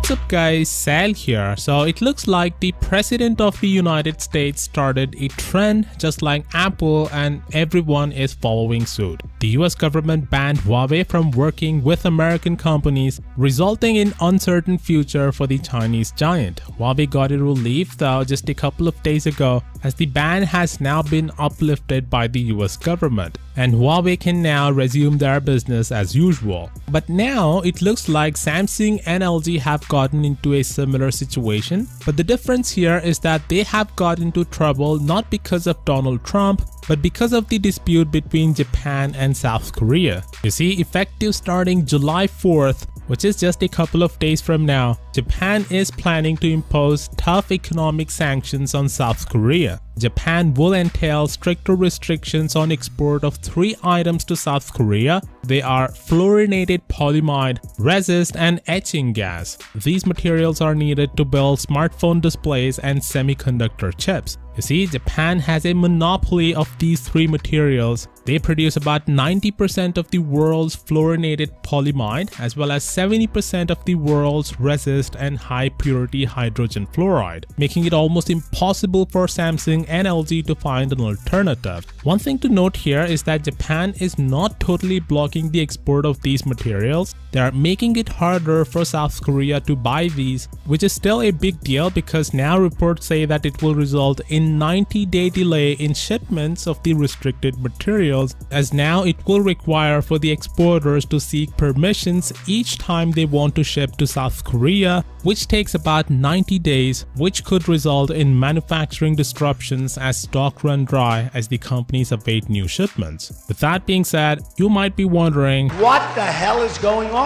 What's up guys, Sal here. So it looks like the President of the United States started a trend just like Apple and everyone is following suit. The US government banned Huawei from working with American companies, resulting in uncertain future for the Chinese giant. Huawei got a relief though just a couple of days ago, as the ban has now been uplifted by the US government and Huawei can now resume their business as usual. But now it looks like Samsung and LG have gotten into a similar situation, but the difference here is that they have got into trouble not because of Donald Trump, but because of the dispute between Japan and South Korea. You see, effective starting July 4th, which is just a couple of days from now, Japan is planning to impose tough economic sanctions on South Korea. Japan will entail stricter restrictions on export of 3 items to South Korea. They are fluorinated polyamide, resist, and etching gas. These materials are needed to build smartphone displays and semiconductor chips. You see, Japan has a monopoly of these 3 materials. They produce about 90% of the world's fluorinated polyamide as well as 70% of the world's resist and high purity hydrogen fluoride, making it almost impossible for Samsung and LG to find an alternative. One thing to note here is that Japan is not totally blocking the export of these materials. They are making it harder for South Korea to buy these, which is still a big deal because now reports say that it will result in 90-day delay in shipments of the restricted materials, as now it will require for the exporters to seek permissions each time they want to ship to South Korea, which takes about 90 days, which could result in manufacturing disruptions as stock run dry as the companies await new shipments. With that being said, you might be wondering, what the hell is going on?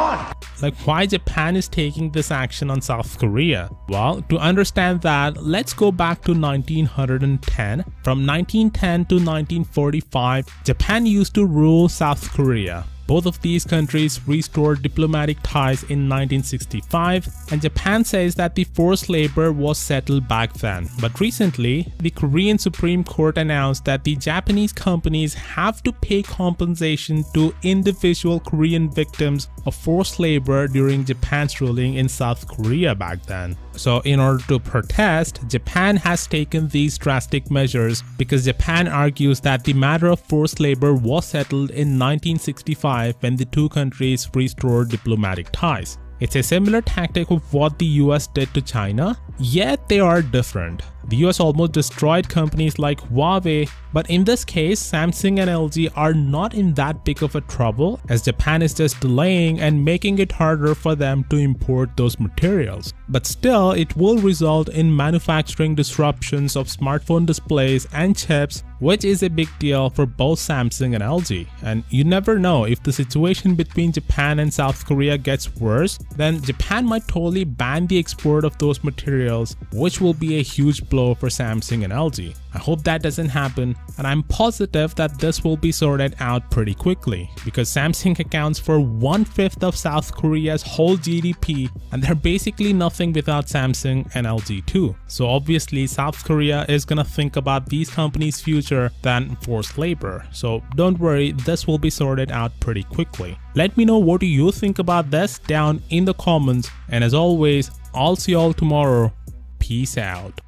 Like, why Japan is taking this action on South Korea? Well, to understand that, let's go back to 1910. From 1910 to 1945, Japan used to rule South Korea. Both of these countries restored diplomatic ties in 1965, and Japan says that the forced labor was settled back then. But recently, the Korean Supreme Court announced that the Japanese companies have to pay compensation to individual Korean victims of forced labor during Japan's ruling in South Korea back then. So in order to protest, Japan has taken these drastic measures because Japan argues that the matter of forced labor was settled in 1965 when the 2 countries restored diplomatic ties. It's a similar tactic of what the US did to China, yet they are different. The US almost destroyed companies like Huawei, but in this case, Samsung and LG are not in that big of a trouble, as Japan is just delaying and making it harder for them to import those materials. But still, it will result in manufacturing disruptions of smartphone displays and chips, which is a big deal for both Samsung and LG. And you never know, if the situation between Japan and South Korea gets worse, then Japan might totally ban the export of those materials, which will be a huge blow for Samsung and LG. I hope that doesn't happen, and I'm positive that this will be sorted out pretty quickly because Samsung accounts for 1/5 of South Korea's whole GDP, and they're basically nothing without Samsung and LG too. So obviously South Korea is gonna think about these companies' future than forced labor. So don't worry, this will be sorted out pretty quickly. Let me know what do you think about this down in the comments, and as always, I'll see y'all tomorrow. Peace out.